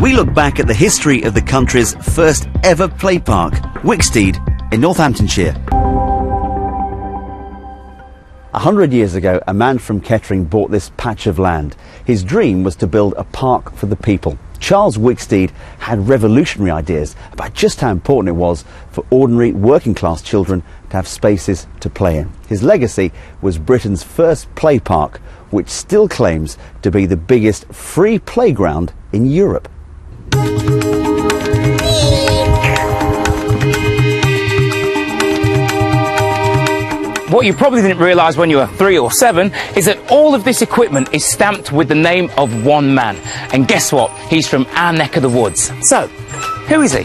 we look back at the history of the country's first ever play park, Wicksteed in Northamptonshire. 100 years ago, a man from Kettering bought this patch of land. His dream was to build a park for the people. Charles Wicksteed had revolutionary ideas about just how important it was for ordinary working class children to have spaces to play in. His legacy was Britain's first play park, which still claims to be the biggest free playground in Europe. What you probably didn't realise when you were 3 or 7 is that all of this equipment is stamped with the name of one man. And guess what? He's from our neck of the woods. So, who is he?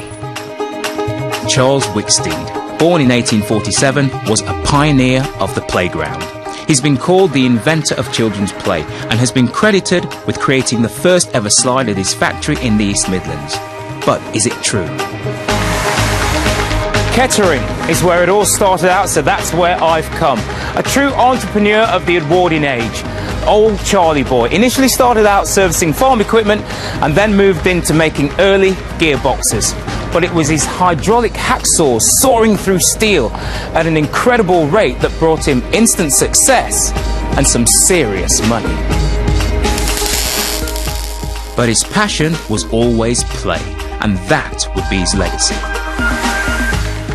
Charles Wicksteed, born in 1847, was a pioneer of the playground. He's been called the inventor of children's play and has been credited with creating the first ever slide at his factory in the East Midlands. But is it true? Kettering is where it all started out, so that's where I've come. A true entrepreneur of the Edwardian age. Old Charlie boy. Initially started out servicing farm equipment and then moved into making early gearboxes. But it was his hydraulic hacksaws soaring through steel at an incredible rate that brought him instant success and some serious money. But his passion was always play, and that would be his legacy.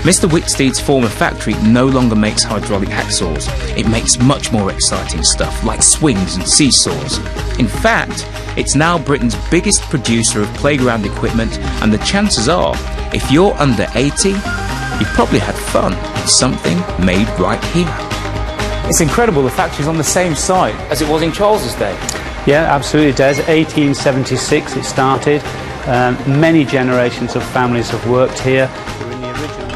Mr. Wicksteed's former factory no longer makes hydraulic hacksaws. It makes much more exciting stuff, like swings and seesaws. In fact, it's now Britain's biggest producer of playground equipment, and the chances are, if you're under 80, you've probably had fun with something made right here. It's incredible the factory's on the same site as it was in Charles's day. Yeah, absolutely, Des. 1876 it started. Many generations of families have worked here.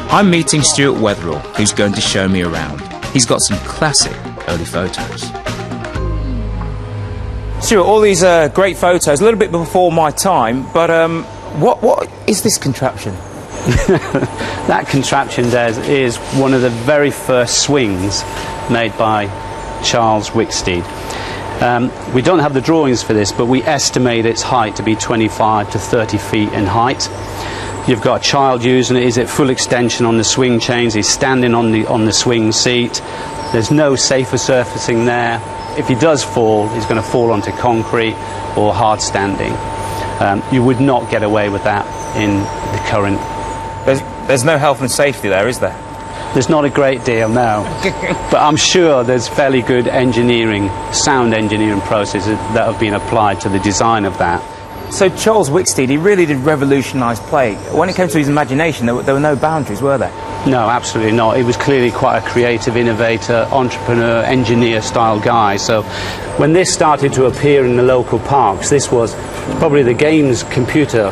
I'm meeting Stuart Wetherill, who's going to show me around. He's got some classic early photos. Stuart, all these great photos, a little bit before my time, but what is this contraption? That contraption, Des, is one of the very first swings made by Charles Wicksteed. We don't have the drawings for this, but we estimate its height to be 25 to 30 feet in height. You've got a child using it. He's at full extension on the swing chains. He's standing on the swing seat. There's no safer surfacing there. If he does fall, he's going to fall onto concrete or hard standing. You would not get away with that in the current. There's no health and safety there, is there? There's not a great deal, no. But I'm sure there's fairly good engineering, sound engineering processes that have been applied to the design of that. So Charles Wicksteed, he really did revolutionise play. When it came to his imagination, there were no boundaries, were there? No, absolutely not. He was clearly quite a creative innovator, entrepreneur, engineer-style guy. So when this started to appear in the local parks, this was probably the games computer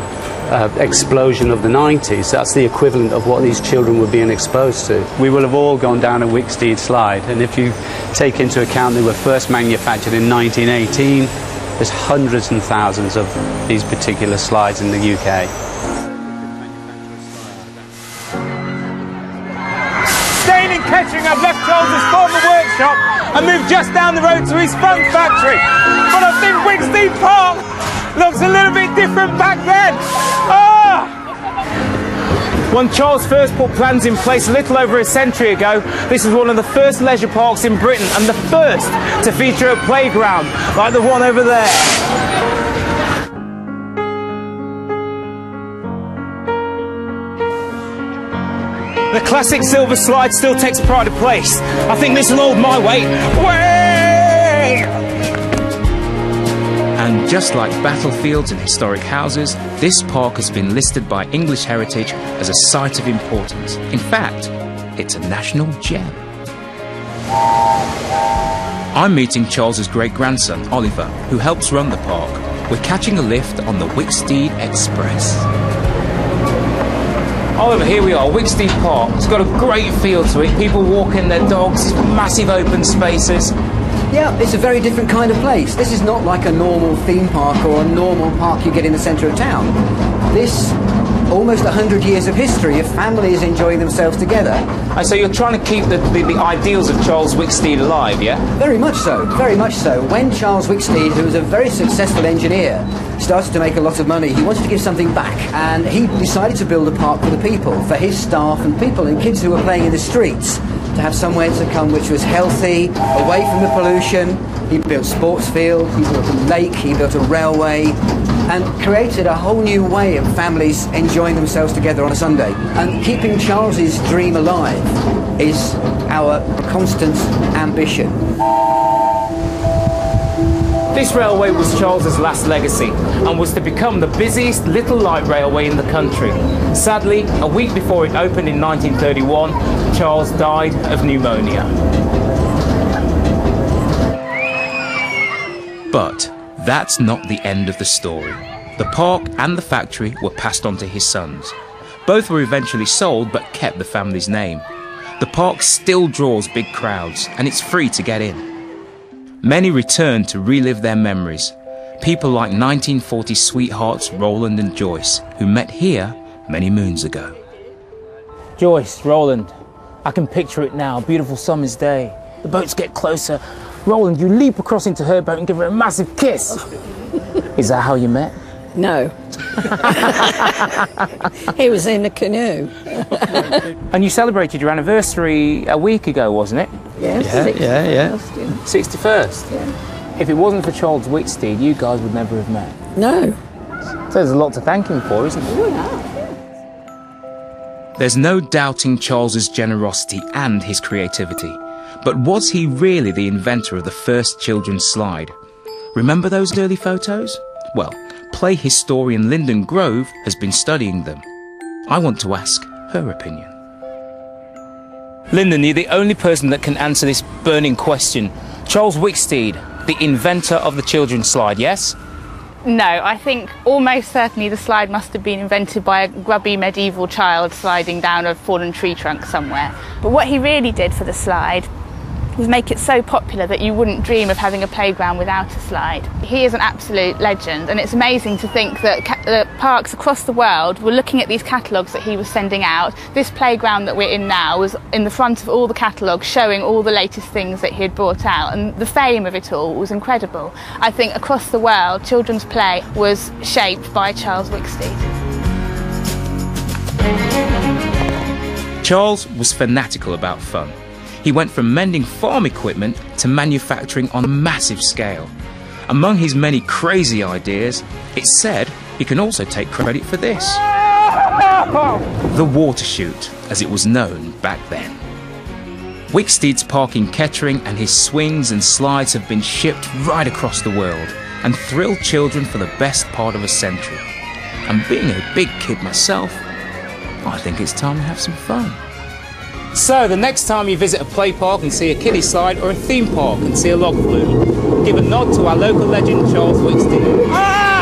explosion of the 90s. That's the equivalent of what these children were being exposed to. We will have all gone down a Wicksteed slide, and if you take into account they were first manufactured in 1918, there's hundreds and thousands of these particular slides in the UK. Staying in Kettering, I've left Charles's former workshop and moved just down the road to his fun factory. But I think Wicksteed Park looks a little bit different back then. When Charles first put plans in place a little over a century ago, this was one of the first leisure parks in Britain and the first to feature a playground like the one over there. The classic silver slide still takes pride of place. I think this will hold my weight. Way! And just like battlefields and historic houses, this park has been listed by English Heritage as a site of importance. In fact, it's a national gem. I'm meeting Charles's great-grandson, Oliver, who helps run the park. We're catching a lift on the Wicksteed Express. Oliver, here we are, Wicksteed Park. It's got a great feel to it. People walking their dogs, massive open spaces. Yeah, it's a very different kind of place. This is not like a normal theme park or a normal park you get in the centre of town. This, almost 100 years of history of families enjoying themselves together. And so you're trying to keep the ideals of Charles Wicksteed alive, yeah? Very much so, very much so. When Charles Wicksteed, who was a very successful engineer, started to make a lot of money, he wanted to give something back. And he decided to build a park for the people, for his staff and people and kids who were playing in the streets, to have somewhere to come which was healthy, away from the pollution. He built sports fields, he built a lake, he built a railway, and created a whole new way of families enjoying themselves together on a Sunday. And keeping Charles's dream alive is our constant ambition. This railway was Charles's last legacy and was to become the busiest little light railway in the country. Sadly, a week before it opened in 1931, Charles died of pneumonia. But that's not the end of the story. The park and the factory were passed on to his sons. Both were eventually sold but kept the family's name. The park still draws big crowds and it's free to get in. Many return to relive their memories. People like 1940 sweethearts Roland and Joyce, who met here many moons ago. Joyce, Roland, I can picture it now, beautiful summer's day. The boats get closer. Roland, you leap across into her boat and give her a massive kiss. Is that how you met? No. He was in a canoe. And you celebrated your anniversary a week ago, wasn't it? Yes, Yeah. 61st? Yeah. If it wasn't for Charles Wicksteed, you guys would never have met. No. So there's a lot to thank him for, isn't there? There's no doubting Charles's generosity and his creativity. But was he really the inventor of the first children's slide? Remember those early photos? Well, play historian Lyndon Grove has been studying them. I want to ask her opinion. Lyndon, you're the only person that can answer this burning question. Charles Wicksteed, the inventor of the children's slide, yes? No, I think almost certainly the slide must have been invented by a grubby medieval child sliding down a fallen tree trunk somewhere. But what he really did for the slide was make it so popular that you wouldn't dream of having a playground without a slide. He is an absolute legend, and it's amazing to think that parks across the world were looking at these catalogues that he was sending out. This playground that we're in now was in the front of all the catalogues, showing all the latest things that he had brought out, and the fame of it all was incredible. I think across the world, children's play was shaped by Charles Wicksteed. Charles was fanatical about fun. He went from mending farm equipment to manufacturing on a massive scale. Among his many crazy ideas, it's said he can also take credit for this. The water chute, as it was known back then. Wicksteed's park in Kettering and his swings and slides have been shipped right across the world and thrilled children for the best part of a century. And being a big kid myself, I think it's time to have some fun. So, the next time you visit a play park and see a kiddie slide or a theme park and see a log flume, give a nod to our local legend, Charles Wicksteed.